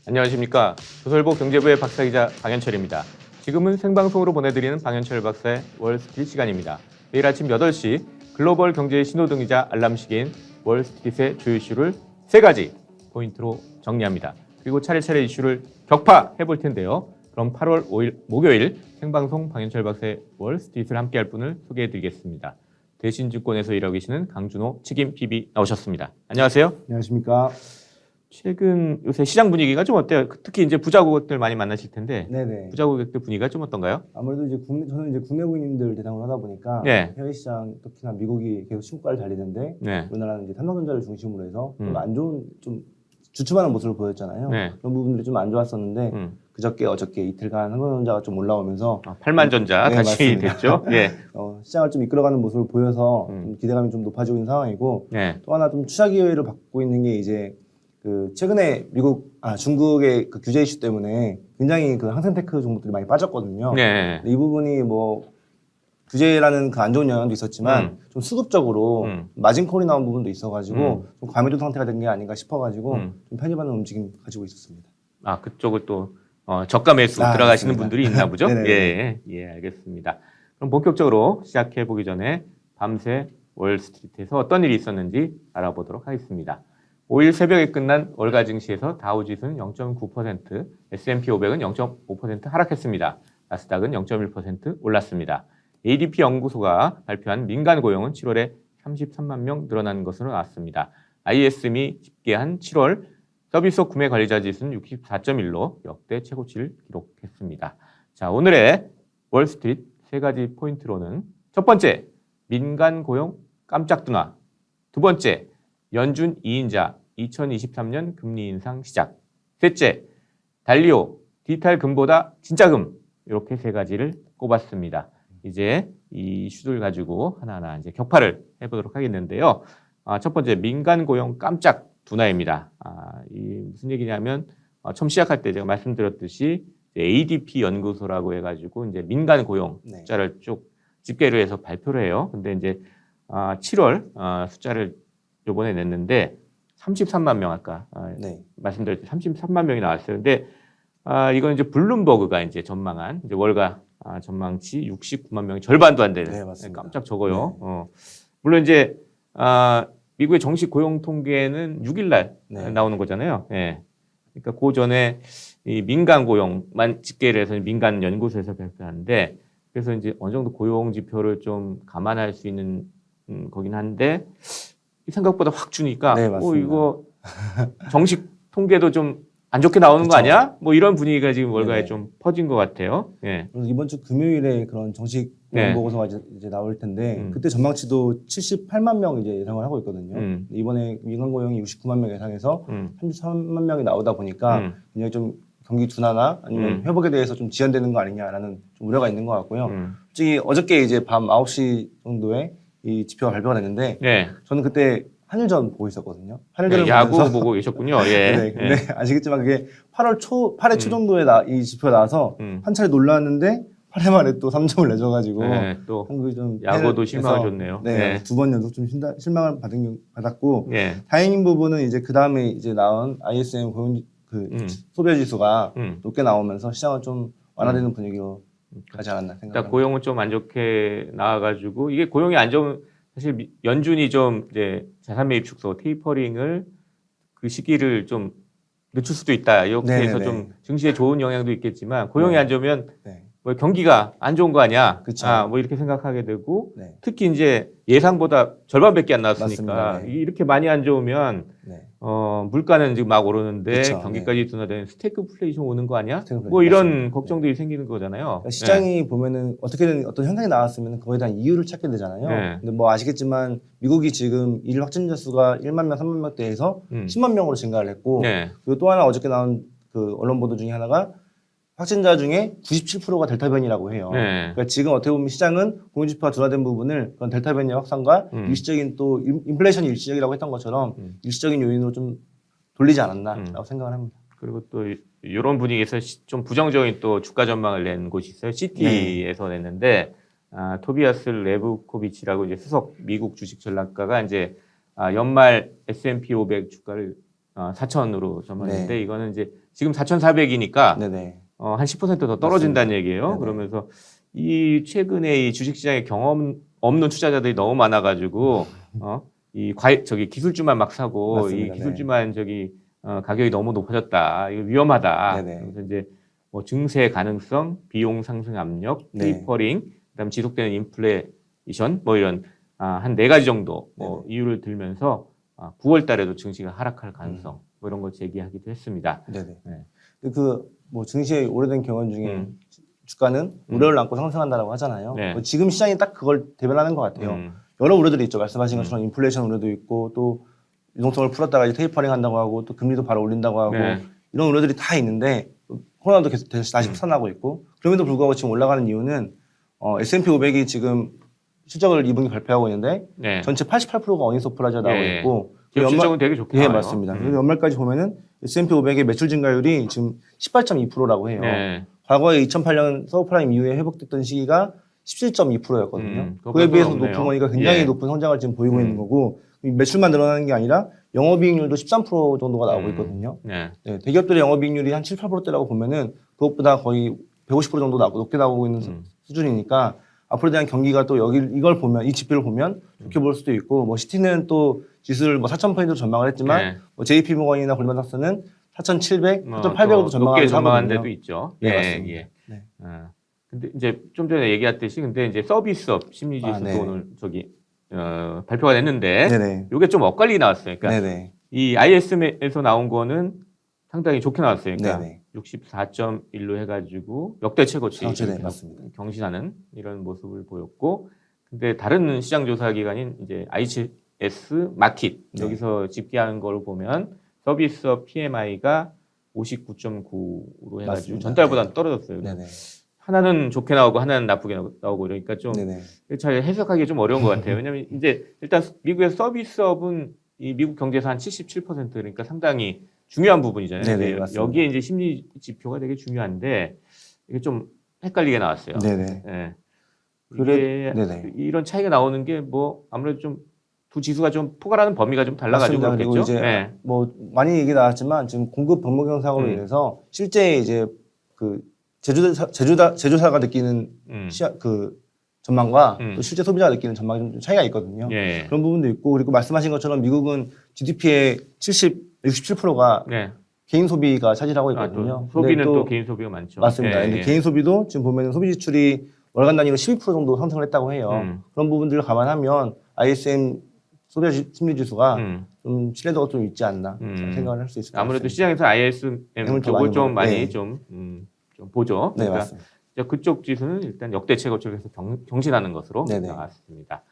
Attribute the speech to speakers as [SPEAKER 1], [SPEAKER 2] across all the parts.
[SPEAKER 1] 안녕하십니까. 조선일보 경제부의 박사기자 방현철입니다. 지금은 생방송으로 보내드리는 방현철 박사의 월스트리트 시간입니다. 내일 아침 8시 글로벌 경제의 신호등이자 알람시계인 월스트리트의 주요 이슈를 3가지 포인트로 정리합니다. 그리고 차례차례 이슈를 격파해 볼 텐데요. 그럼 8월 5일 목요일 생방송 방현철 박사의 월스트리트를 함께할 분을 소개해 드리겠습니다. 대신증권에서 일하고 계시는 강준호 책임 PB 나오셨습니다. 안녕하세요.
[SPEAKER 2] 안녕하십니까.
[SPEAKER 1] 최근 요새 시장 분위기가 좀 어때요? 특히 이제 부자 고객들 많이 만나실 텐데
[SPEAKER 2] 네네.
[SPEAKER 1] 부자 고객들 분위기가 좀 어떤가요?
[SPEAKER 2] 아무래도 이제 저는 이제 국내 고객님들 대상으로 하다 보니까
[SPEAKER 1] 네.
[SPEAKER 2] 해외 시장 특히나 미국이 계속 신고가를 달리는데
[SPEAKER 1] 네.
[SPEAKER 2] 우리나라는 이제 삼성전자를 중심으로 해서 좀
[SPEAKER 1] 음.
[SPEAKER 2] 안 좋은 좀 주춤하는 모습을 보였잖아요.
[SPEAKER 1] 네.
[SPEAKER 2] 그런 부분들이 좀 안 좋았었는데 그저께 어저께 이틀간 삼성전자가 좀 올라오면서
[SPEAKER 1] 8만전자
[SPEAKER 2] 네,
[SPEAKER 1] 다시
[SPEAKER 2] 맞습니다.
[SPEAKER 1] 됐죠. 예.
[SPEAKER 2] 시장을 좀 이끌어가는 모습을 보여서 좀 기대감이 좀 높아지고 있는 상황이고
[SPEAKER 1] 네.
[SPEAKER 2] 또 하나 좀 투자 기회를 받고 있는 게 이제 그 최근에 중국의 그 규제 이슈 때문에 굉장히 그 항생테크 종목들이 많이 빠졌거든요.
[SPEAKER 1] 네.
[SPEAKER 2] 이 부분이 뭐 규제라는 그 안 좋은 영향도 있었지만 좀 수급적으로 마진콜이 나온 부분도 있어가지고 좀 과매도 상태가 된 게 아닌가 싶어가지고 좀 편입하는 움직임 가지고 있었습니다.
[SPEAKER 1] 아, 그쪽을 또 저가 매수 들어가시는
[SPEAKER 2] 맞습니다.
[SPEAKER 1] 분들이 있나 보죠?
[SPEAKER 2] 네네네.
[SPEAKER 1] 예, 알겠습니다. 그럼 본격적으로 시작해 보기 전에 밤새 월스트리트에서 어떤 일이 있었는지 알아보도록 하겠습니다. 5일 새벽에 끝난 월가 증시에서 다우지수는 0.9%, S&P 500은 0.5% 하락했습니다. 나스닥은 0.1% 올랐습니다. ADP 연구소가 발표한 민간 고용은 7월에 33만 명 늘어난 것으로 나왔습니다. ISM이 집계한 7월 서비스업 구매 관리자 지수는 64.1로 역대 최고치를 기록했습니다. 자, 오늘의 월스트리트 3가지 포인트로는 첫 번째, 민간 고용 깜짝 둔화. 두 번째, 연준 2인자 2023년 금리 인상 시작. 셋째, 달리오 디지털 금보다 진짜 금. 이렇게 3가지를 꼽았습니다. 이제 이 이슈들 가지고 하나하나 이제 격파를 해보도록 하겠는데요. 첫 번째, 민간 고용 깜짝 둔화입니다. 이 무슨 얘기냐면 처음 시작할 때 제가 말씀드렸듯이 ADP 연구소라고 해가지고 이제 민간 고용 숫자를 쭉 집계를 해서 발표를 해요. 근데 이제 7월 숫자를 요번에 냈는데 33만 명 아까 말씀드렸듯이 33만 명이 나왔어요. 근데 이건 이제 블룸버그가 이제 전망한 이제 월가 전망치 69만 명이 절반도 안 되는 깜짝 적어요. 물론 이제 미국의 정식 고용 통계는 6일 날 나오는 거잖아요. 예. 그러니까 그 전에 이 민간 고용만 집계를 해서 민간 연구소에서 발표하는데 그래서 이제 어느 정도 고용 지표를 좀 감안할 수 있는 거긴 한데 생각보다 확 주니까 이거 정식 통계도 좀 안 좋게 나오는 거 아니야? 뭐 이런 분위기가 지금 월가에 좀 퍼진 것 같아요. 예.
[SPEAKER 2] 이번 주 금요일에 그런 정식 고용 보고서가 이제 나올 텐데 그때 전망치도 78만 명 이제 예상을 하고 있거든요. 이번에 민간 고용이 69만 명 예상해서 33만 명이 나오다 보니까 굉장히 좀 경기 둔화나 아니면 회복에 대해서 좀 지연되는 거 아니냐라는 좀 우려가 있는 것 같고요. 솔직히 어저께 이제 밤 9시 정도에 이 지표가 발표가 됐는데 저는 그때 한일전 보고 있었거든요. 한일전을
[SPEAKER 1] 야구
[SPEAKER 2] 보면서
[SPEAKER 1] 보고 계셨군요. 예.
[SPEAKER 2] 네, 근데 아시겠지만 그게 8월 초 정도에 이 지표가 나와서 한 차례 놀랐는데 8회 만에 또 3점을 내줘가지고
[SPEAKER 1] 또
[SPEAKER 2] 한국이 좀
[SPEAKER 1] 야구도 실망을 줬네요.
[SPEAKER 2] 두 번 연속 좀 실망을 받았고 다행인 부분은 이제 그 다음에 이제 나온 ISM 고용 소비자 지수가 높게 나오면서 시장은 좀 완화되는 분위기로 가지 않았나 생각합니다.
[SPEAKER 1] 고용은 좀 안 좋게 나와가지고 이게 고용이 안 좋은 사실 연준이 좀 이제 자산 매입 축소 테이퍼링을 그 시기를 좀 늦출 수도 있다. 이렇게 해서 좀 증시에 좋은 영향도 있겠지만 고용이 안 좋으면 뭐 경기가 안 좋은 거 아니야? 뭐 이렇게 생각하게 되고 특히 이제 예상보다 절반밖에 안 나왔으니까 이렇게 많이 안 좋으면 물가는 지금 막 오르는데 경기까지 둔화되는 스태그플레이션 오는 거 아니야? 뭐 이런 걱정들이 생기는 거잖아요.
[SPEAKER 2] 그러니까 시장이 보면은 어떻게든 어떤 현상이 나왔으면 그거에 대한 이유를 찾게 되잖아요. 근데 뭐 아시겠지만 미국이 지금 일 확진자 수가 1만 명, 3만 명대에서 10만 명으로 증가를 했고 그리고 또 하나 어저께 나온 그 언론 보도 중에 하나가 확진자 중에 97%가 델타 변이라고 해요. 그러니까 지금 어떻게 보면 시장은 공유지표가 둔화된 부분을 그런 델타 변이 확산과 일시적인 또 인플레이션이 일시적이라고 했던 것처럼 일시적인 요인으로 좀 돌리지 않았나라고 생각을 합니다.
[SPEAKER 1] 그리고 또 이런 분위기에서 좀 부정적인 또 주가 전망을 낸 곳이 있어요. CT에서 냈는데 토비아스 레브코비치라고 이제 수석 미국 주식 전략가가 이제 연말 S&P 500 주가를 4,000으로 전망했는데
[SPEAKER 2] 네.
[SPEAKER 1] 이거는 이제 지금 4,400이니까
[SPEAKER 2] 네네.
[SPEAKER 1] 한 10% 더 떨어진다는
[SPEAKER 2] 맞습니다.
[SPEAKER 1] 얘기예요.
[SPEAKER 2] 네네.
[SPEAKER 1] 그러면서 이 최근에 이 주식시장에 경험 없는 투자자들이 너무 많아가지고 저기 기술주만 막 사고
[SPEAKER 2] 맞습니다.
[SPEAKER 1] 이 기술주만 저기 가격이 너무 높아졌다. 이거 위험하다.
[SPEAKER 2] 네네.
[SPEAKER 1] 그래서 이제 뭐 증세 가능성, 비용 상승 압력,
[SPEAKER 2] 네.
[SPEAKER 1] 테이퍼링, 그다음 지속되는 인플레이션 뭐 이런 한 4가지 정도 뭐
[SPEAKER 2] 네네.
[SPEAKER 1] 이유를 들면서 9월 달에도 증시가 하락할 가능성 뭐 이런 걸 제기하기도 했습니다.
[SPEAKER 2] 네네.
[SPEAKER 1] 네.
[SPEAKER 2] 뭐 증시의 오래된 경험 중에 주가는 우려를 안고 상승한다라고 하잖아요.
[SPEAKER 1] 네.
[SPEAKER 2] 뭐 지금 시장이 딱 그걸 대변하는 것 같아요. 여러 우려들이 있죠. 말씀하신 것처럼 인플레이션 우려도 있고 또 유동성을 풀었다가 이제 테이퍼링 한다고 하고 또 금리도 바로 올린다고 하고
[SPEAKER 1] 네.
[SPEAKER 2] 이런 우려들이 다 있는데 코로나도 계속 다시 풀어나고 있고 그럼에도 불구하고 지금 올라가는 이유는 S&P 500이 지금 실적을 2분기 발표하고 있는데
[SPEAKER 1] 네.
[SPEAKER 2] 전체 88%가 어닝 서프라이즈가 나오고
[SPEAKER 1] 예.
[SPEAKER 2] 있고
[SPEAKER 1] 기업 실적은 되게 좋게
[SPEAKER 2] 예,
[SPEAKER 1] 나와요.
[SPEAKER 2] 맞습니다. 그리고 연말까지 보면은 S&P 500의 매출 증가율이 지금 18.2%라고 해요.
[SPEAKER 1] 네.
[SPEAKER 2] 과거에 2008년 서브프라임 이후에 회복됐던 시기가 17.2%였거든요. 그에
[SPEAKER 1] 그것도
[SPEAKER 2] 비해서
[SPEAKER 1] 높네요.
[SPEAKER 2] 높은 거니까 굉장히
[SPEAKER 1] 예.
[SPEAKER 2] 높은 성장을 지금 보이고 있는 거고 매출만 늘어나는 게 아니라 영업이익률도 13% 정도가 나오고 있거든요.
[SPEAKER 1] 네.
[SPEAKER 2] 네, 대기업들의 영업이익률이 한 7, 8%대라고 보면은 그것보다 거의 150% 정도 높게 나오고 있는 수준이니까 앞으로에 대한 경기가 또 이걸 보면 이 지표를 보면 좋게 볼 수도 있고 뭐 시티는 또 지수를 뭐 4,000포인트로 전망을 했지만
[SPEAKER 1] 네.
[SPEAKER 2] 뭐 JP 모건이나 골드만삭스는 4,700,
[SPEAKER 1] 뭐
[SPEAKER 2] 4,800으로
[SPEAKER 1] 또
[SPEAKER 2] 전망하기도
[SPEAKER 1] 높게 전망한
[SPEAKER 2] 하거든요.
[SPEAKER 1] 데도 있죠.
[SPEAKER 2] 네,
[SPEAKER 1] 예,
[SPEAKER 2] 맞습니다.
[SPEAKER 1] 예.
[SPEAKER 2] 네.
[SPEAKER 1] 근데 이제 좀 전에 얘기했듯이 근데 이제 서비스업 심리지수도
[SPEAKER 2] 네.
[SPEAKER 1] 오늘 저기 발표가 됐는데
[SPEAKER 2] 네네.
[SPEAKER 1] 이게 좀 엇갈리게 나왔어요. 그러니까
[SPEAKER 2] 네네.
[SPEAKER 1] 이 ISM에서 나온 거는 상당히 좋게 나왔어요. 그러니까
[SPEAKER 2] 네네.
[SPEAKER 1] 64.1로 해가지고 역대 최고치
[SPEAKER 2] 네, 맞습니다.
[SPEAKER 1] 경신하는 이런 모습을 보였고, 근데 다른 시장 조사 기관인 이제 IHS 마켓
[SPEAKER 2] 네.
[SPEAKER 1] 여기서 집계하는 걸 보면 서비스업 PMI가 59.9로 해가지고
[SPEAKER 2] 맞습니다.
[SPEAKER 1] 전달보다는 떨어졌어요.
[SPEAKER 2] 네네.
[SPEAKER 1] 하나는 좋게 나오고 하나는 나쁘게 나오고 이러니까 좀
[SPEAKER 2] 네네.
[SPEAKER 1] 잘 해석하기 좀 어려운 것 같아요. 왜냐하면 이제 일단 미국의 서비스업은 이 미국 경제에서 한 77% 그러니까 상당히 중요한 부분이잖아요.
[SPEAKER 2] 네네,
[SPEAKER 1] 근데
[SPEAKER 2] 맞습니다.
[SPEAKER 1] 여기에 이제 심리 지표가 되게 중요한데 이게 좀 헷갈리게 나왔어요.
[SPEAKER 2] 네네.
[SPEAKER 1] 예.
[SPEAKER 2] 그래,
[SPEAKER 1] 이게
[SPEAKER 2] 네네.
[SPEAKER 1] 이런 차이가 나오는 게 뭐 아무래도 좀 두 지수가 좀 포괄하는 범위가 좀 달라가지고
[SPEAKER 2] 맞습니다. 그리고
[SPEAKER 1] 그렇겠죠.
[SPEAKER 2] 이제
[SPEAKER 1] 예.
[SPEAKER 2] 뭐 많이 얘기 나왔지만 지금 공급 변동 현상으로 인해서 실제 이제 그 제조사가 느끼는 그 전망과 또 실제 소비자가 느끼는 전망이 좀 차이가 있거든요.
[SPEAKER 1] 예.
[SPEAKER 2] 그런 부분도 있고 그리고 말씀하신 것처럼 미국은 GDP의 67%가
[SPEAKER 1] 네.
[SPEAKER 2] 개인 소비가 차지하고
[SPEAKER 1] 또
[SPEAKER 2] 있거든요.
[SPEAKER 1] 소비는
[SPEAKER 2] 근데
[SPEAKER 1] 또 개인 소비가 많죠.
[SPEAKER 2] 맞습니다.
[SPEAKER 1] 예,
[SPEAKER 2] 근데
[SPEAKER 1] 예.
[SPEAKER 2] 개인 소비도 지금 보면은 소비 지출이 월간 단위로 12% 정도 상승을 했다고 해요. 그런 부분들을 감안하면 ISM 소비자 심리 지수가 좀 신뢰도가 좀 있지 않나 생각을 할 수 있을 것 같습니다.
[SPEAKER 1] 아무래도 시장에서 ISM 쪽을 좀 많이 좀 보죠.
[SPEAKER 2] 네,
[SPEAKER 1] 그러니까
[SPEAKER 2] 맞습니다.
[SPEAKER 1] 그쪽 지수는 일단 역대 최고치에서 경신하는 것으로
[SPEAKER 2] 네네.
[SPEAKER 1] 나왔습니다.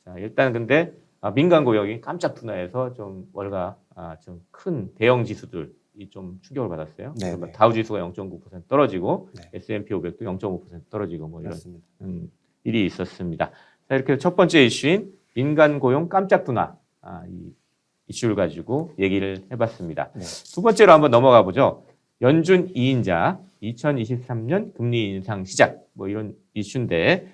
[SPEAKER 1] 자, 일단 근데 민간 고용이 깜짝 둔화해서 좀 월가 좀 큰 대형 지수들이 좀 충격을 받았어요.
[SPEAKER 2] 네네.
[SPEAKER 1] 그러니까 다우 지수가 0.9% 떨어지고
[SPEAKER 2] 네.
[SPEAKER 1] S&P 500도 0.5% 떨어지고 뭐 이런
[SPEAKER 2] 맞습니다.
[SPEAKER 1] 일이 있었습니다. 자, 이렇게 첫 번째 이슈인 민간 고용 깜짝 둔화 이 이슈를 가지고 얘기를 해봤습니다.
[SPEAKER 2] 네.
[SPEAKER 1] 두 번째로 한번 넘어가 보죠. 연준 2인자 2023년 금리 인상 시작 뭐 이런 이슈인데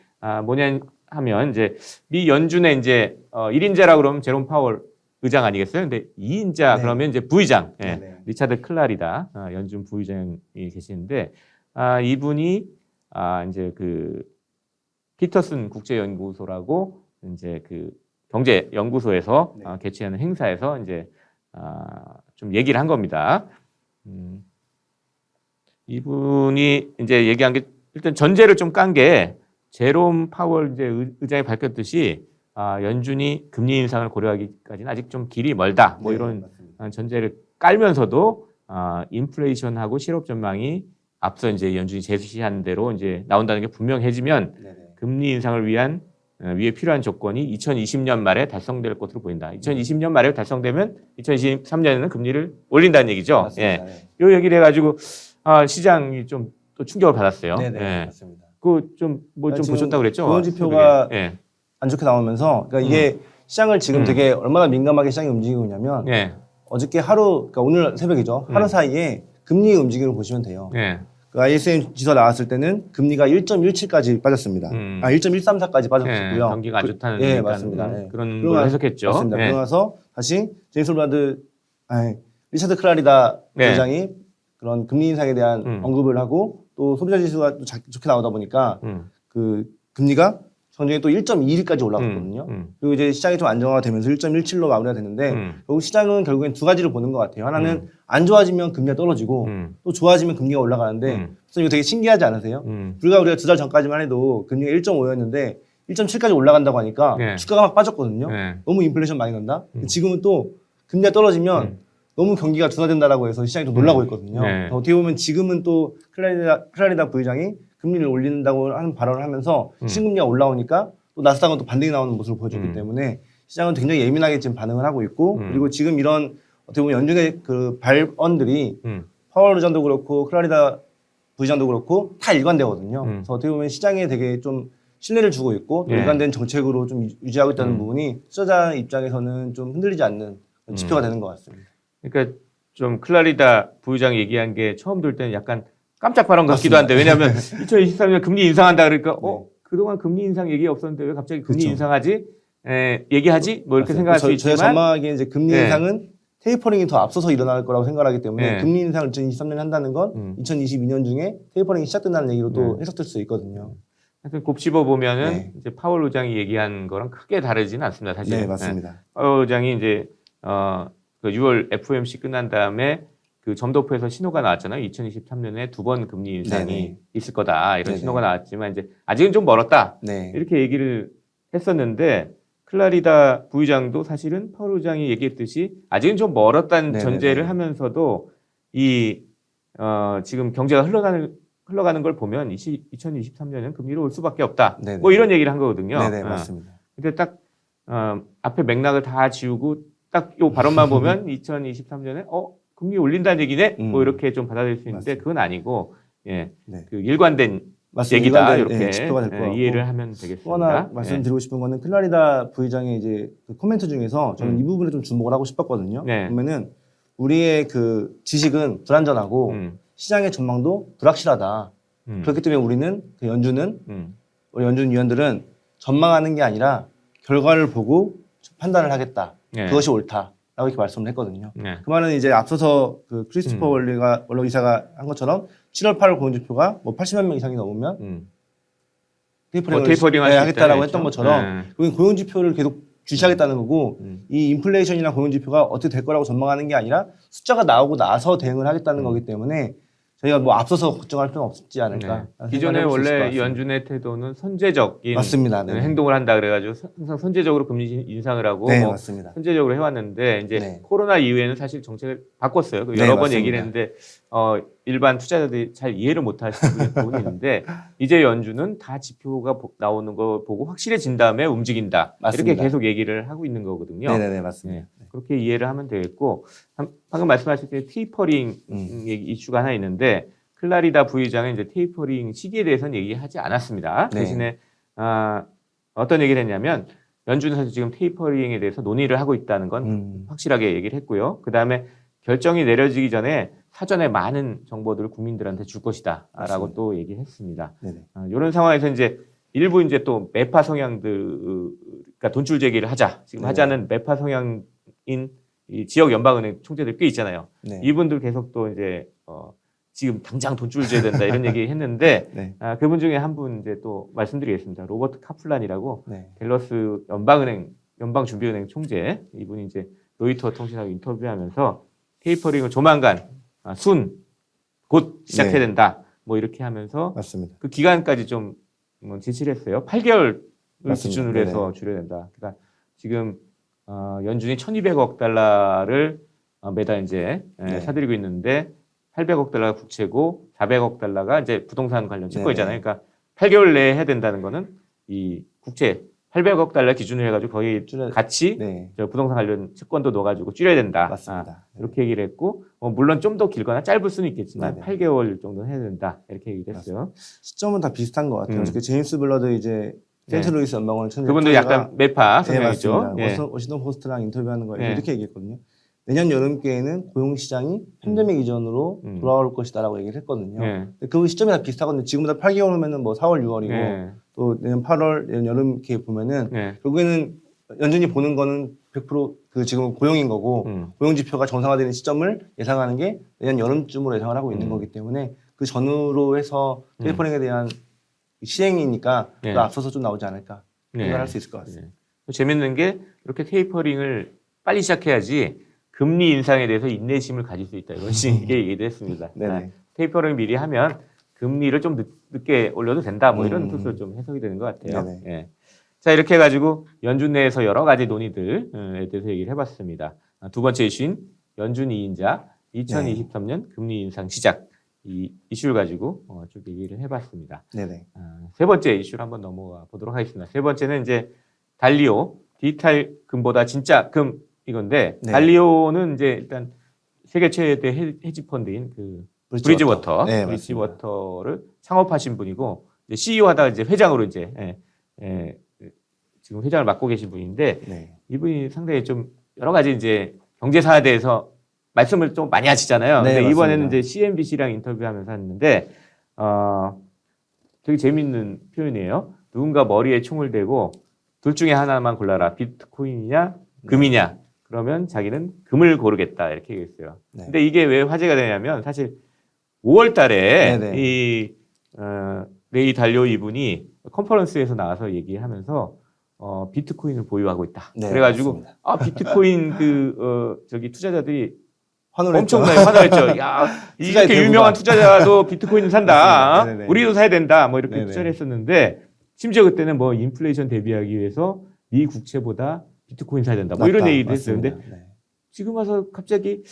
[SPEAKER 1] 뭐냐 하면 이제 미 연준의 이제 1인자라 그러면 제롬 파월 의장 아니겠어요? 근데 2인자
[SPEAKER 2] 네.
[SPEAKER 1] 그러면 이제 부의장
[SPEAKER 2] 네네.
[SPEAKER 1] 리차드 클라리다 연준 부의장이 계시는데 이분이 이제 그 피터슨 국제연구소라고 이제 그 경제 연구소에서
[SPEAKER 2] 네.
[SPEAKER 1] 개최하는 행사에서 이제 좀 얘기를 한 겁니다. 이분이 이제 얘기한 게 일단 전제를 좀 깐 게 제롬 파월 이제 의장이 밝혔듯이 연준이 금리 인상을 고려하기까지는 아직 좀 길이 멀다. 뭐
[SPEAKER 2] 네,
[SPEAKER 1] 이런
[SPEAKER 2] 맞습니다.
[SPEAKER 1] 전제를 깔면서도 인플레이션하고 실업 전망이 앞서 이제 연준이 제시한 대로 이제 나온다는 게 분명해지면
[SPEAKER 2] 네네.
[SPEAKER 1] 금리 인상을 위한 위에 필요한 조건이 2020년 말에 달성될 것으로 보인다. 2020년 말에 달성되면 2023년에는 금리를 올린다는 얘기죠.
[SPEAKER 2] 맞습니다. 네.
[SPEAKER 1] 이 얘기를 해가지고 시장이 좀 또 충격을 받았어요.
[SPEAKER 2] 네네.
[SPEAKER 1] 예.
[SPEAKER 2] 맞습니다.
[SPEAKER 1] 그 좀 뭐 좀
[SPEAKER 2] 지금
[SPEAKER 1] 보셨다고 그랬죠?
[SPEAKER 2] 고용 지표가
[SPEAKER 1] 예.
[SPEAKER 2] 안 좋게 나오면서 그러니까 이게 시장을 지금 되게 얼마나 민감하게 시장이 움직이고 있냐면
[SPEAKER 1] 예.
[SPEAKER 2] 어저께 하루 그러니까 오늘 새벽이죠. 하루 사이에 금리 움직임을 보시면 돼요.
[SPEAKER 1] 예.
[SPEAKER 2] 그 ISM 지수가 나왔을 때는 금리가 1.17까지 빠졌습니다. 1.134까지 빠졌고요.
[SPEAKER 1] 경기가 안 좋다는
[SPEAKER 2] 예,
[SPEAKER 1] 그러니까
[SPEAKER 2] 맞습니다. 예.
[SPEAKER 1] 그런
[SPEAKER 2] 그러고
[SPEAKER 1] 걸 해석했죠.
[SPEAKER 2] 맞습니다.
[SPEAKER 1] 예.
[SPEAKER 2] 그러고 나서 다시 제임스 홀라드 리차드 클라리다
[SPEAKER 1] 네.
[SPEAKER 2] 부회장이 그런 금리 인상에 대한 언급을 하고 또 소비자 지수가 또 좋게 나오다 보니까 그 금리가 전중에 또 1.21까지 올라갔거든요. 그리고 이제 시장이 좀 안정화가 되면서 1.17로 마무리가 됐는데 결국 시장은 결국엔 두 가지를 보는 것 같아요. 하나는 안 좋아지면 금리가 떨어지고 또 좋아지면 금리가 올라가는데 그래서 이거 되게 신기하지 않으세요? 불과 우리가 2달 전까지만 해도 금리가 1.5였는데 1.7까지 올라간다고 하니까
[SPEAKER 1] 네.
[SPEAKER 2] 주가가 막 빠졌거든요.
[SPEAKER 1] 네.
[SPEAKER 2] 너무 인플레이션 많이 난다. 지금은 또 금리가 떨어지면 너무 경기가 둔화된다라고 해서 시장이 좀 놀라고 있거든요.
[SPEAKER 1] 네.
[SPEAKER 2] 어떻게 보면 지금은 또 클라리다 부의장이 금리를 올린다고 하는 발언을 하면서 신금리가 올라오니까 또 나스닥은 또 반등이 나오는 모습을 보여줬기 때문에 시장은 굉장히 예민하게 지금 반응을 하고 있고 그리고 지금 이런 어떻게 보면 연준의 그 발언들이 파월 의장도 그렇고 클라리다 부의장도 그렇고 다 일관되거든요. 그래서 어떻게 보면 시장에 되게 좀 신뢰를 주고 있고 또
[SPEAKER 1] 네.
[SPEAKER 2] 일관된 정책으로 좀 유지하고 있다는 부분이 투자자 입장에서는 좀 흔들리지 않는 지표가 되는 것 같습니다.
[SPEAKER 1] 그러니까 좀 클라리다 부의장이 얘기한 게 처음 들 때는 약간 깜짝 발언 같기도
[SPEAKER 2] 맞습니다.
[SPEAKER 1] 한데 왜냐하면 2023년 금리 인상한다 그러니까 그동안 금리 인상 얘기 없었는데 왜 갑자기 금리
[SPEAKER 2] 그렇죠.
[SPEAKER 1] 인상하지? 얘기하지? 뭐 이렇게 생각할 수 있지만
[SPEAKER 2] 저희가 전망하기엔 이제 금리
[SPEAKER 1] 네.
[SPEAKER 2] 인상은 테이퍼링이 더 앞서서 일어날 거라고 생각하기 때문에
[SPEAKER 1] 네.
[SPEAKER 2] 금리 인상을 2023년에 한다는 건 2022년 중에 테이퍼링이 시작된다는 얘기로 또 해석될 수 있거든요.
[SPEAKER 1] 하여튼 곱씹어 보면은
[SPEAKER 2] 네.
[SPEAKER 1] 이제 파월 의장이 얘기한 거랑 크게 다르지는 않습니다. 사실.
[SPEAKER 2] 네, 맞습니다.
[SPEAKER 1] 파월 의장이 이제 그 6월 FOMC 끝난 다음에 그 점도표에서 신호가 나왔잖아요. 2023년에 2번 금리 인상이
[SPEAKER 2] 네네.
[SPEAKER 1] 있을 거다. 이런
[SPEAKER 2] 네네.
[SPEAKER 1] 신호가 나왔지만 이제 아직은 좀 멀었다.
[SPEAKER 2] 네.
[SPEAKER 1] 이렇게 얘기를 했었는데 클라리다 부의장도 사실은 파월 의장이 얘기했듯이 아직은 좀 멀었다는
[SPEAKER 2] 네네네.
[SPEAKER 1] 전제를 하면서도 이 지금 경제가 흘러가는 걸 보면 2023년은 금리로 올 수밖에 없다.
[SPEAKER 2] 네네.
[SPEAKER 1] 뭐 이런 얘기를 한 거거든요.
[SPEAKER 2] 네네, 맞습니다.
[SPEAKER 1] 근데 딱 앞에 맥락을 다 지우고 딱 요 발언만 보면 2023년에 금리 올린다는 얘기네. 뭐 이렇게 좀 받아들일 수 있는데
[SPEAKER 2] 맞습니다.
[SPEAKER 1] 그건 아니고 예.
[SPEAKER 2] 네.
[SPEAKER 1] 그 일관된
[SPEAKER 2] 맞습니다.
[SPEAKER 1] 얘기다.
[SPEAKER 2] 일관된,
[SPEAKER 1] 이렇게
[SPEAKER 2] 지표가 될것 같고.
[SPEAKER 1] 이해를 하면
[SPEAKER 2] 또
[SPEAKER 1] 되겠습니다.
[SPEAKER 2] 하나 말씀드리고 싶은 거는 클라리다 부의장의 이제 그 코멘트 중에서 저는 이 부분에 좀 주목을 하고 싶었거든요.
[SPEAKER 1] 네.
[SPEAKER 2] 보면은 우리의 그 지식은 불안전하고 시장의 전망도 불확실하다. 그렇기 때문에 우리는 그 연준은 우리 연준 위원들은 전망하는 게 아니라 결과를 보고 판단을 하겠다.
[SPEAKER 1] 네.
[SPEAKER 2] 그것이 옳다라고 이렇게 말씀을 했거든요.
[SPEAKER 1] 네.
[SPEAKER 2] 그 말은 이제 앞서서 그 크리스토퍼 월러 이사가 한 것처럼 7월 8월 고용지표가 뭐 80만 명 이상이 넘으면 테이퍼링을
[SPEAKER 1] 할수
[SPEAKER 2] 하겠다라고
[SPEAKER 1] 있다,
[SPEAKER 2] 했던
[SPEAKER 1] 그렇죠?
[SPEAKER 2] 것처럼 고용지표를 계속 주시하겠다는 거고 이 인플레이션이나 고용지표가 어떻게 될 거라고 전망하는 게 아니라 숫자가 나오고 나서 대응을 하겠다는 거기 때문에 저희가 뭐 앞서서 걱정할 필요는 없지 않을까.
[SPEAKER 1] 네. 기존에 원래 이 연준의 태도는 선제적인
[SPEAKER 2] 맞습니다. 네.
[SPEAKER 1] 행동을 한다 그래가지고 항상 선제적으로 금리 인상을 하고
[SPEAKER 2] 네,
[SPEAKER 1] 뭐
[SPEAKER 2] 맞습니다.
[SPEAKER 1] 선제적으로 해왔는데 이제
[SPEAKER 2] 네.
[SPEAKER 1] 코로나 이후에는 사실 정책을 바꿨어요.
[SPEAKER 2] 네,
[SPEAKER 1] 여러 번
[SPEAKER 2] 맞습니다.
[SPEAKER 1] 얘기를 했는데 일반 투자자들이 잘 이해를 못하시는 부분이 있는데 이제 연준은 다 지표가 나오는 거 보고 확실해진 다음에 움직인다.
[SPEAKER 2] 맞습니다.
[SPEAKER 1] 이렇게 계속 얘기를 하고 있는 거거든요.
[SPEAKER 2] 네네네, 맞습니다.
[SPEAKER 1] 네. 그렇게 이해를 하면 되겠고 방금 말씀하실 때 테이퍼링 이슈가 하나 있는데 클라리다 부의장은 이제 테이퍼링 시기에 대해서는 얘기하지 않았습니다.
[SPEAKER 2] 네.
[SPEAKER 1] 대신에 어떤 얘기를 했냐면 연준에서 지금 테이퍼링에 대해서 논의를 하고 있다는 건 확실하게 얘기를 했고요. 그 다음에 결정이 내려지기 전에 사전에 많은 정보들을 국민들한테 줄 것이다라고
[SPEAKER 2] 맞습니다.
[SPEAKER 1] 또 얘기를 했습니다.
[SPEAKER 2] 네네.
[SPEAKER 1] 이런 상황에서 이제 일부 이제 또 매파 성향들, 그러니까 돈줄 제기를 하자. 지금
[SPEAKER 2] 네네.
[SPEAKER 1] 하자는 매파 성향인 이 지역 연방은행 총재들 꽤 있잖아요.
[SPEAKER 2] 네.
[SPEAKER 1] 이분들 계속 또 이제 지금 당장 돈줄 줘야 된다 이런 얘기 했는데
[SPEAKER 2] 네.
[SPEAKER 1] 그분 중에 한 분 이제 또 말씀드리겠습니다. 로버트 카플란이라고
[SPEAKER 2] 네.
[SPEAKER 1] 갤러스 연방준비은행 총재 이분이 이제 로이터 통신하고 인터뷰하면서 테이퍼링을 조만간 곧 시작해야
[SPEAKER 2] 네.
[SPEAKER 1] 된다. 뭐 이렇게 하면서
[SPEAKER 2] 맞습니다.
[SPEAKER 1] 그 기간까지 좀 지시를 했어요. 8개월
[SPEAKER 2] 맞습니다.
[SPEAKER 1] 기준으로 해서 줄여야 된다. 그러니까 지금 연준이 1,200억 달러를 매달 이제
[SPEAKER 2] 네.
[SPEAKER 1] 사들이고 있는데 800억 달러가 국채고 400억 달러가 이제 부동산 관련 채권이잖아요. 그러니까 8개월 내에 해야 된다는 거는 이 국채 800억 달러 기준으로 해가지고 거의 같이
[SPEAKER 2] 네.
[SPEAKER 1] 저 부동산 관련 채권도 넣어가지고 줄여야 된다.
[SPEAKER 2] 맞습니다.
[SPEAKER 1] 이렇게 얘기를 했고 물론 좀 더 길거나 짧을 수는 있겠지만
[SPEAKER 2] 네네.
[SPEAKER 1] 8개월 정도는 해야 된다. 이렇게 얘기를 했어요.
[SPEAKER 2] 시점은 다 비슷한 것 같아요. 어저께 제임스 블러드 이제 센트 루이스 연방원
[SPEAKER 1] 그분도 약간 매파 성향이죠.
[SPEAKER 2] 네, 맞습니다. 워싱턴 포스트랑 인터뷰하는 거에
[SPEAKER 1] 네.
[SPEAKER 2] 이렇게 얘기했거든요. 내년 여름께에는 고용시장이 팬데믹 이전으로 돌아올 것이다라고 얘기를 했거든요.
[SPEAKER 1] 네.
[SPEAKER 2] 그 시점이 다 비슷하거든요. 지금보다 8개월 후면은 뭐 4월, 6월이고
[SPEAKER 1] 네.
[SPEAKER 2] 또 내년 8월, 내년 여름 이렇게 보면은
[SPEAKER 1] 네.
[SPEAKER 2] 결국에는 연준이 보는 거는 100%그 지금 고용인 거고 고용 지표가 정상화되는 시점을 예상하는 게 내년 여름쯤으로 예상을 하고 있는 거기 때문에 그 전후로 해서 테이퍼링에 대한 시행이니까
[SPEAKER 1] 네.
[SPEAKER 2] 그 앞서서 좀 나오지 않을까 생각할 수 있을 것 같습니다.
[SPEAKER 1] 재밌는 게 이렇게 테이퍼링을 빨리 시작해야지 금리 인상에 대해서 인내심을 가질 수 있다. 이것이 이게 얘기도 했습니다.
[SPEAKER 2] 네네.
[SPEAKER 1] 테이퍼링 미리 하면 금리를 좀 늦게 올려도 된다. 뭐 이런 뜻으로 좀 해석이 되는 것 같아요.
[SPEAKER 2] 네네.
[SPEAKER 1] 예. 자, 이렇게 해가지고 연준 내에서 여러 가지 논의들에 대해서 얘기를 해봤습니다. 두 번째 이슈인 연준 2인자 2023년 금리 인상 시작 이 이슈를 가지고 쭉 얘기를 해봤습니다.
[SPEAKER 2] 네네.
[SPEAKER 1] 세 번째 이슈를 한번 넘어가 보도록 하겠습니다. 세 번째는 이제 달리오 디지털 금보다 진짜 금 이건데
[SPEAKER 2] 네.
[SPEAKER 1] 달리오는 이제 일단 세계 최대 헤지 펀드인 그 브리지워터,
[SPEAKER 2] 네,
[SPEAKER 1] 브리지워터를 창업하신 분이고 이제 CEO 하다가 이제 회장으로 이제 지금 회장을 맡고 계신 분인데
[SPEAKER 2] 네.
[SPEAKER 1] 이분이 상당히 좀 여러 가지 이제 경제사에 대해서 말씀을 좀 많이 하시잖아요.
[SPEAKER 2] 네,
[SPEAKER 1] 근데 이번에는
[SPEAKER 2] 맞습니다.
[SPEAKER 1] 이제 CNBC랑 인터뷰하면서 했는데 되게 재밌는 표현이에요. 누군가 머리에 총을 대고 둘 중에 하나만 골라라. 비트코인이냐 금이냐. 그러면 자기는 금을 고르겠다 이렇게 얘기했어요.
[SPEAKER 2] 네.
[SPEAKER 1] 근데 이게 왜 화제가 되냐면 사실 5월 달에
[SPEAKER 2] 네네.
[SPEAKER 1] 이 레이 달리오 이분이 컨퍼런스에서 나와서 얘기하면서 비트코인을 보유하고 있다.
[SPEAKER 2] 네,
[SPEAKER 1] 그래가지고
[SPEAKER 2] 맞습니다.
[SPEAKER 1] 비트코인 저기 투자자들이
[SPEAKER 2] 환호를 했죠.
[SPEAKER 1] 엄청나게 환호했죠. 야,
[SPEAKER 2] 투자의
[SPEAKER 1] 이렇게
[SPEAKER 2] 대부가.
[SPEAKER 1] 유명한 투자자도 비트코인을 산다.
[SPEAKER 2] 맞습니다. 네네네.
[SPEAKER 1] 우리도 사야 된다. 뭐 이렇게
[SPEAKER 2] 네네.
[SPEAKER 1] 투자를 했었는데 심지어 그때는 뭐 인플레이션 대비하기 위해서 미 국채보다 비트코인 사야 된다. 뭐 이런
[SPEAKER 2] 맞다.
[SPEAKER 1] 얘기도
[SPEAKER 2] 맞습니다.
[SPEAKER 1] 했었는데
[SPEAKER 2] 네.
[SPEAKER 1] 지금 와서 갑자기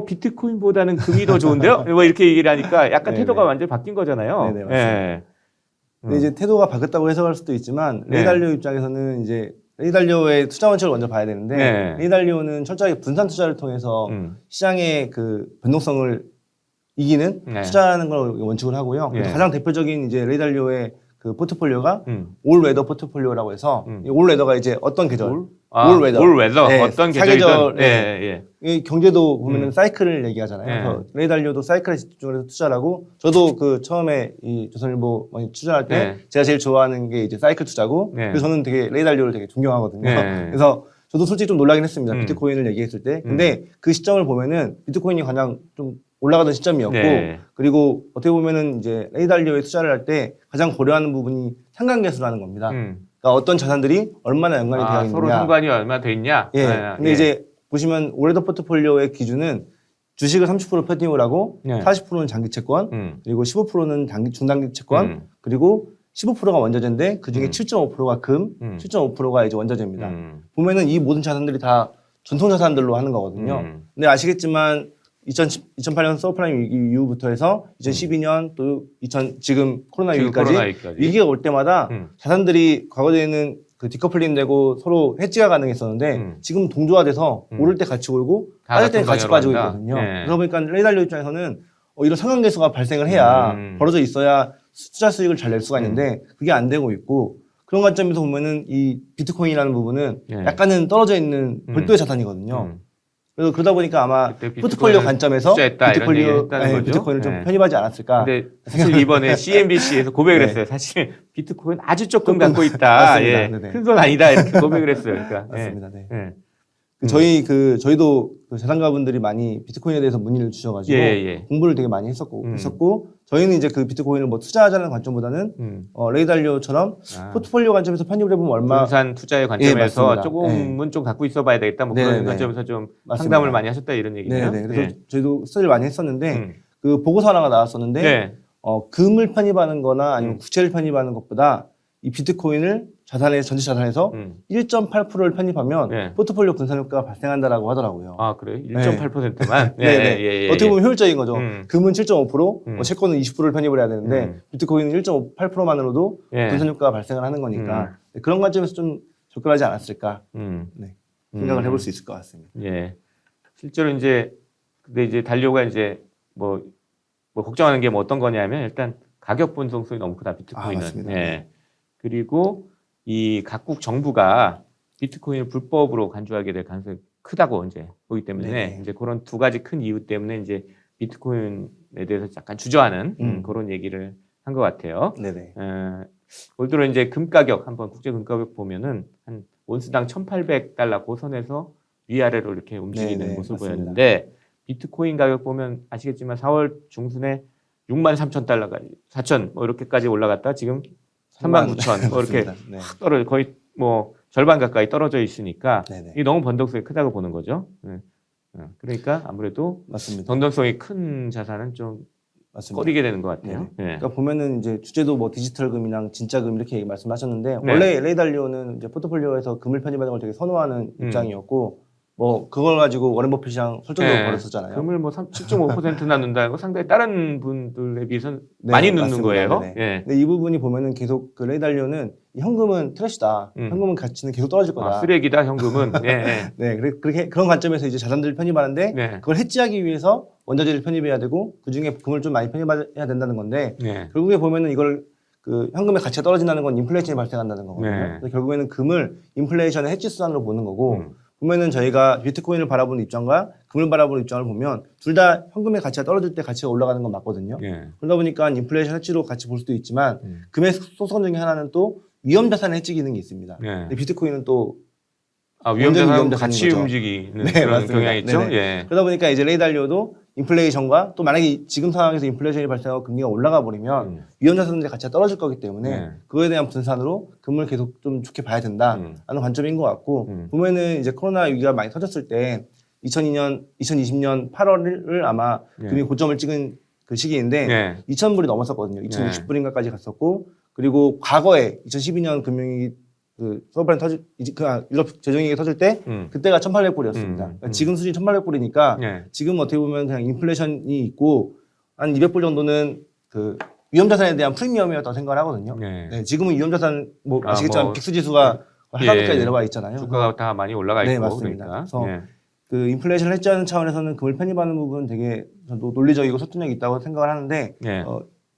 [SPEAKER 1] 비트코인보다는 금이 더 좋은데요? 뭐 이렇게 얘기를 하니까 약간
[SPEAKER 2] 네네.
[SPEAKER 1] 태도가 완전히 바뀐 거잖아요.
[SPEAKER 2] 네네, 맞습니다.
[SPEAKER 1] 예.
[SPEAKER 2] 근데 이제 태도가 바뀌었다고 해석할 수도 있지만
[SPEAKER 1] 네.
[SPEAKER 2] 레이달리오 입장에서는 이제 레이달리오의 투자 원칙을 먼저 봐야 되는데
[SPEAKER 1] 네.
[SPEAKER 2] 레이달리오는 철저하게 분산 투자를 통해서 시장의 그 변동성을 이기는
[SPEAKER 1] 네.
[SPEAKER 2] 투자하는 걸 원칙을 하고요. 그래서
[SPEAKER 1] 네.
[SPEAKER 2] 가장 대표적인 이제 레이달리오의 그 포트폴리오가 올 웨더 포트폴리오라고 해서 이 올 웨더가 이제 어떤 계절 올 웨더.
[SPEAKER 1] 올 웨더.
[SPEAKER 2] 네,
[SPEAKER 1] 어떤
[SPEAKER 2] 사계절,
[SPEAKER 1] 계절이든. 예.
[SPEAKER 2] 이 경제도 보면은 사이클을 얘기하잖아요.
[SPEAKER 1] 네.
[SPEAKER 2] 그래서 레이달리오도 사이클에 집중을 해서 투자를 하고 저도 그 처음에 이 조선일보 많이 투자할 때
[SPEAKER 1] 네.
[SPEAKER 2] 제가 제일 좋아하는 게 이제 사이클 투자고
[SPEAKER 1] 네.
[SPEAKER 2] 그래서 저는 되게 레이달리오를 되게 존경하거든요.
[SPEAKER 1] 네.
[SPEAKER 2] 그래서 저도 솔직히 좀 놀라긴 했습니다. 비트코인을 얘기했을 때. 근데 그 시점을 보면은 비트코인이 가장 좀 올라가던 시점이었고
[SPEAKER 1] 네.
[SPEAKER 2] 그리고 어떻게 보면은 이제 레이달리오에 투자를 할 때 가장 고려하는 부분이 상관계수라는 겁니다. 그러니까 어떤 자산들이 얼마나 연관이 되어 있느냐.
[SPEAKER 1] 서로 상관이 얼마나 돼 있냐?
[SPEAKER 2] 예. 근데 이제 보시면 올해도 포트폴리오의 기준은 주식을 30% 편입을 하고
[SPEAKER 1] 네.
[SPEAKER 2] 40%는 장기 채권 그리고 15%는 중단기 채권 그리고 15%가 원자재인데 그중에 7.5%가 금, 7.5%가 이제 원자재입니다. 보면은 이 모든 자산들이 다 전통 자산들로 하는 거거든요. 근데 아시겠지만 2008년 서브프라임 위기 이후부터 해서 2012년 또 지금 코로나 위기까지 위기가 올 때마다 자산들이 과거에는 그 디커플링 되고 서로 해지가 가능했었는데 지금 동조화돼서 오를 때 같이 오르고 빠질 때 같이 빠지고 있거든요. 그러다 보니까 레이달리오 입장에서는 이런 상관계수가 발생을 해야 벌어져 있어야 투자 수익을 잘 낼 수가 있는데 그게 안 되고 있고 그런 관점에서 보면은 이 비트코인이라는 부분은 약간은 떨어져 있는 별도의 자산이거든요. 그래서 그러다 보니까 아마 포트폴리오 관점에서 비트코인을 좀 편입하지 않았을까.
[SPEAKER 1] 근데 사실 이번에 CNBC에서 고백을 했어요. 사실 비트코인 아주 조금 갖고 있다.
[SPEAKER 2] 맞습니다.
[SPEAKER 1] 큰 돈 아니다 이렇게 고백을 했어요. 그러니까
[SPEAKER 2] 맞습니다. 저희도 그 자산가분들이 많이 비트코인에 대해서 문의를 주셔가지고 공부를 되게 많이 했었고 저희는 이제 그 비트코인을 뭐 투자하자는 관점보다는 레이달리오처럼 포트폴리오 관점에서 편입을 해보면 얼마
[SPEAKER 1] 분산 투자의 관점에서 조금은 좀 갖고 있어봐야 되겠다. 뭐 그런 관점에서 좀 상담을 많이 하셨다 이런 얘기네요.
[SPEAKER 2] 그래서 저희도 스터디를 많이 했었는데 그 보고서 하나가 나왔었는데 금을 편입하는-거나 아니면 국채를 편입하는 것보다 이 비트코인을 전체 자산에서 1.8%를 편입하면 포트폴리오 분산 효과가 발생한다라고 하더라고요.
[SPEAKER 1] 아, 그래요? 1.8%만?
[SPEAKER 2] 어떻게 보면 효율적인 거죠. 금은 7.5%, 채권은 20%를 편입을 해야 되는데 비트코인은 1.8%만으로도 분산 효과가 발생을 하는 거니까 그런 관점에서 좀 접근하지 않았을까 생각을 해볼 수 있을 것 같습니다.
[SPEAKER 1] 실제로 근데 이제 달리오가 이제 뭐 걱정하는 게 뭐 어떤 거냐면 일단 가격 변동성이 너무 크다, 비트코인은.
[SPEAKER 2] 맞습니다.
[SPEAKER 1] 그리고 이 각국 정부가 비트코인을 불법으로 간주하게 될 가능성이 크다고 이제 보기 때문에 이제 그런 두 가지 큰 이유 때문에 이제 비트코인에 대해서 약간 주저하는 그런 얘기를 한 것 같아요. 올 들어 이제 금 가격 한번 국제 금 가격 보면은 한 온스당 1,800달러 고선에서 위아래로 이렇게 움직이는
[SPEAKER 2] 네네,
[SPEAKER 1] 모습을
[SPEAKER 2] 맞습니다.
[SPEAKER 1] 보였는데 비트코인 가격 보면 아시겠지만 4월 중순에 63,000달러가 4,000 뭐 이렇게까지 올라갔다 지금 39,000 뭐 이렇게
[SPEAKER 2] 맞습니다. 네.
[SPEAKER 1] 떨어 거의 뭐 절반 가까이 떨어져 있으니까
[SPEAKER 2] 네네.
[SPEAKER 1] 이게 너무 변동성이 크다고 보는 거죠. 그러니까 아무래도
[SPEAKER 2] 맞습니다.
[SPEAKER 1] 변동성이 큰 자산은 좀
[SPEAKER 2] 맞습니다.
[SPEAKER 1] 꺼리게 되는 것 같아요. 예.
[SPEAKER 2] 그러니까 보면은 이제 주제도 뭐 디지털 금이랑 진짜 금 이렇게 말씀하셨는데
[SPEAKER 1] 네.
[SPEAKER 2] 원래 레이 달리오는 이제 포트폴리오에서 금을 편입하는 걸 되게 선호하는 입장이었고 뭐 그걸 가지고 워렌 버핏이랑 설전도
[SPEAKER 1] 네.
[SPEAKER 2] 벌였었잖아요.
[SPEAKER 1] 금을 뭐 7.5%나 넣는다는 거 상당히 다른 분들에 비해서는
[SPEAKER 2] 네,
[SPEAKER 1] 많이 넣는
[SPEAKER 2] 맞습니다.
[SPEAKER 1] 거예요.
[SPEAKER 2] 네네.
[SPEAKER 1] 예.
[SPEAKER 2] 근데 이 부분이 보면은 계속 그 레이 달리오는 현금은 트래시다. 현금은 가치는 계속 떨어질 거다.
[SPEAKER 1] 쓰레기다 현금은. 예, 예.
[SPEAKER 2] 네, 그렇게 그런 관점에서 이제 자산들을 편입하는데
[SPEAKER 1] 네.
[SPEAKER 2] 그걸 해지하기 위해서 원자재를 편입해야 되고 그 중에 금을 좀 많이 편입해야 된다는 건데
[SPEAKER 1] 네.
[SPEAKER 2] 결국에 보면은 이걸 그 현금의 가치가 떨어진다는 건 인플레이션이 발생한다는 거거든요.
[SPEAKER 1] 네.
[SPEAKER 2] 그래서 결국에는 금을 인플레이션의 해지 수단으로 보는 거고 보면은 저희가 비트코인을 바라보는 입장과 금을 바라보는 입장을 보면 둘 다 현금의 가치가 떨어질 때 가치가 올라가는 건 맞거든요.
[SPEAKER 1] 예.
[SPEAKER 2] 그러다 보니까 인플레이션 해지로 같이 볼 수도 있지만 금의 속성 중에 하나는 또 위험 자산의 해지 기능이 있습니다.
[SPEAKER 1] 네.
[SPEAKER 2] 근데 비트코인은 또
[SPEAKER 1] 위험자산
[SPEAKER 2] 위험
[SPEAKER 1] 같이
[SPEAKER 2] 자산인 거죠.
[SPEAKER 1] 움직이는
[SPEAKER 2] 네,
[SPEAKER 1] 그런
[SPEAKER 2] 맞습니다.
[SPEAKER 1] 경향이 있죠.
[SPEAKER 2] 네네.
[SPEAKER 1] 예.
[SPEAKER 2] 그러다 보니까 이제 레이 달리오도 인플레이션과 또 만약에 지금 상황에서 인플레이션이 발생하고 금리가 올라가 버리면 위험 자산들의 가치가 떨어질 거기 때문에
[SPEAKER 1] 네.
[SPEAKER 2] 그거에 대한 분산으로 금을 계속 좀 좋게 봐야 된다라는 관점인 것 같고 보면은 이제 코로나 위기가 많이 터졌을 때 2020년 8월을 아마
[SPEAKER 1] 네.
[SPEAKER 2] 금이 고점을 찍은 그 시기인데
[SPEAKER 1] 네.
[SPEAKER 2] 2,000불이 넘었었거든요. 2,060불인가까지 갔었고 그리고 과거에 2012년 금융위기 그 서브프라임 유럽 재정위기 터질 때 그때가 1,800불이었습니다. 그러니까 지금 수준이 1,800불이니까
[SPEAKER 1] 네.
[SPEAKER 2] 지금 어떻게 보면 그냥 인플레이션이 있고 한 200불 정도는 그 위험 자산에 대한 프리미엄이었다고 생각을 하거든요.
[SPEAKER 1] 네.
[SPEAKER 2] 네, 지금은 위험 자산 뭐 아시겠지만
[SPEAKER 1] 뭐,
[SPEAKER 2] 빅스 지수가 하단까지 내려와 있잖아요.
[SPEAKER 1] 주가가 다 많이 올라가 있고
[SPEAKER 2] 네, 맞습니다.
[SPEAKER 1] 그러니까.
[SPEAKER 2] 그래서
[SPEAKER 1] 예.
[SPEAKER 2] 그 인플레이션을 해지하는 차원에서는 금을 편입하는 부분은 되게 저도 논리적이고 설득력이 있다고 생각을 하는데
[SPEAKER 1] 예.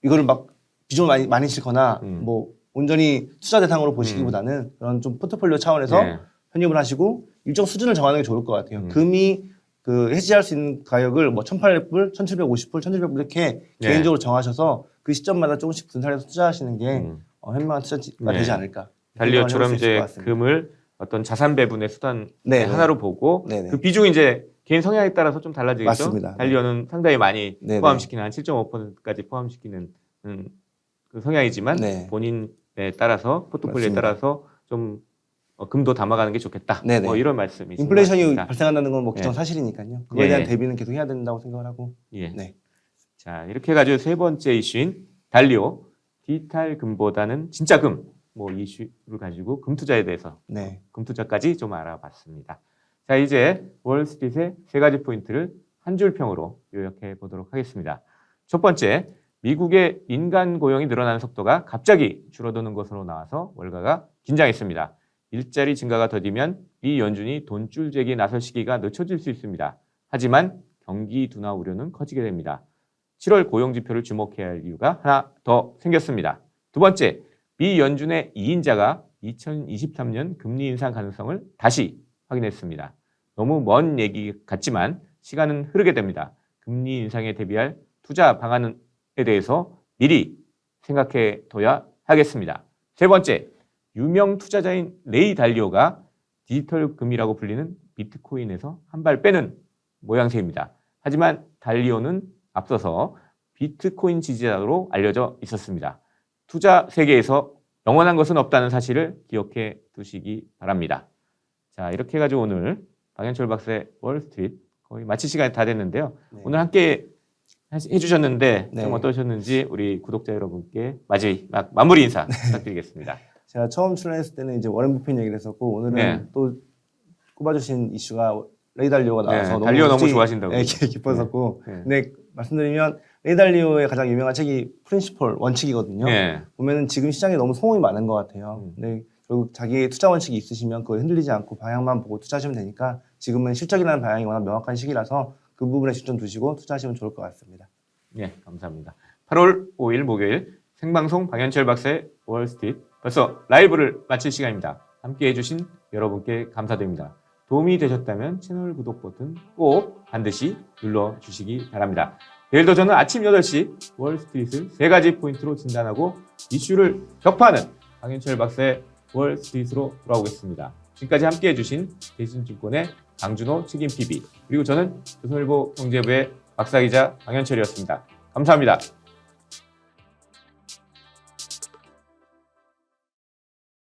[SPEAKER 2] 이거를 막 비중을 많이 싣거나 뭐 온전히 투자 대상으로 보시기보다는 그런 좀 포트폴리오 차원에서
[SPEAKER 1] 예.
[SPEAKER 2] 편입을 하시고 일정 수준을 정하는 게 좋을 것 같아요. 금이 그 해지할 수 있는 가격을 뭐 1,800불, 1,750불, 1,700불 이렇게
[SPEAKER 1] 예.
[SPEAKER 2] 개인적으로 정하셔서 그 시점마다 조금씩 분산해서 투자하시는 게 현명한 투자가 되지 않을까.
[SPEAKER 1] 달리오처럼
[SPEAKER 2] 생각을 해볼 수 있을 것
[SPEAKER 1] 이제
[SPEAKER 2] 같습니다.
[SPEAKER 1] 금을 어떤 자산 배분의 수단
[SPEAKER 2] 네,
[SPEAKER 1] 하나로 보고
[SPEAKER 2] 네네.
[SPEAKER 1] 그 비중이 이제 개인 성향에 따라서 좀 달라지겠죠.
[SPEAKER 2] 맞습니다.
[SPEAKER 1] 달리오는 상당히 많이
[SPEAKER 2] 네네.
[SPEAKER 1] 포함시키는 한 7.5%까지 포함시키는 그 성향이지만
[SPEAKER 2] 네.
[SPEAKER 1] 본인에 따라서 포트폴리오에
[SPEAKER 2] 맞습니다.
[SPEAKER 1] 따라서 좀 금도 담아가는 게 좋겠다.
[SPEAKER 2] 네네.
[SPEAKER 1] 뭐 이런 말씀이신
[SPEAKER 2] 인플레이션이
[SPEAKER 1] 것 같습니다.
[SPEAKER 2] 발생한다는 건 뭐
[SPEAKER 1] 예.
[SPEAKER 2] 기정사실이니까요. 그거에
[SPEAKER 1] 예.
[SPEAKER 2] 대한 대비는 계속 해야 된다고 생각을 하고.
[SPEAKER 1] 예.
[SPEAKER 2] 네.
[SPEAKER 1] 자, 이렇게 해가지고 세 번째 이슈인 달리오 디지털 금보다는 진짜 금 뭐 이슈를 가지고 금 투자에 대해서
[SPEAKER 2] 네.
[SPEAKER 1] 금 투자까지 좀 알아봤습니다. 자, 이제 월스트리트의 세 가지 포인트를 한 줄 평으로 요약해 보도록 하겠습니다. 첫 번째, 미국의 민간 고용이 늘어나는 속도가 갑자기 줄어드는 것으로 나와서 월가가 긴장했습니다. 일자리 증가가 더디면 미 연준이 돈줄 제기에 나설 시기가 늦춰질 수 있습니다. 하지만 경기 둔화 우려는 커지게 됩니다. 7월 고용 지표를 주목해야 할 이유가 하나 더 생겼습니다. 두 번째, 미 연준의 2인자가 2023년 금리 인상 가능성을 다시 확인했습니다. 너무 먼 얘기 같지만 시간은 흐르게 됩니다. 금리 인상에 대비할 투자 방안에 대해서 미리 생각해 둬야 하겠습니다. 세 번째, 유명 투자자인 레이 달리오가 디지털 금이라고 불리는 비트코인에서 한 발 빼는 모양새입니다. 하지만 달리오는 앞서서 비트코인 지지자로 알려져 있었습니다. 투자 세계에서 영원한 것은 없다는 사실을 기억해 두시기 바랍니다. 자, 이렇게 해가지고 오늘 박현철 박사의 월스트리트 거의 마칠 시간이 다 됐는데요.
[SPEAKER 2] 네.
[SPEAKER 1] 오늘 함께 해주셨는데
[SPEAKER 2] 네.
[SPEAKER 1] 좀 어떠셨는지 우리 구독자 여러분께 마지막 마무리 인사 부탁드리겠습니다.
[SPEAKER 2] 제가 처음 출연했을 때는 이제 워렌 버핏 얘기를 했었고 오늘은
[SPEAKER 1] 네.
[SPEAKER 2] 또 꼽아주신 이슈가 레이 달리오가 나와서
[SPEAKER 1] 네, 달리오 너무 좋아하신다고.
[SPEAKER 2] 네, 기뻤었고
[SPEAKER 1] 네.
[SPEAKER 2] 근데 말씀드리면 레이 달리오의 가장 유명한 책이 프린시플 원칙이거든요.
[SPEAKER 1] 네.
[SPEAKER 2] 보면은 지금 시장에 너무 소음이 많은 것 같아요. 근데 결국 자기의 투자 원칙이 있으시면 그걸 흔들리지 않고 방향만 보고 투자하시면 되니까 지금은 실적이라는 방향이 워낙 명확한 시기라서 그 부분에 초점 두시고 투자하시면 좋을 것 같습니다.
[SPEAKER 1] 네, 감사합니다. 8월 5일 목요일 생방송 박현철 박사의 월스트리트 벌써 라이브를 마칠 시간입니다. 함께 해주신 여러분께 감사드립니다. 도움이 되셨다면 채널 구독 버튼 꼭 반드시 눌러주시기 바랍니다. 내일도 저는 아침 8시 월스트리트를 세 가지 포인트로 진단하고 이슈를 격파하는 박현철 박사의 월스트리트로 돌아오겠습니다. 지금까지 함께해 주신 대신증권의 강준호 책임 PB, 그리고 저는 조선일보 경제부의 박사기자 강현철이었습니다. 감사합니다.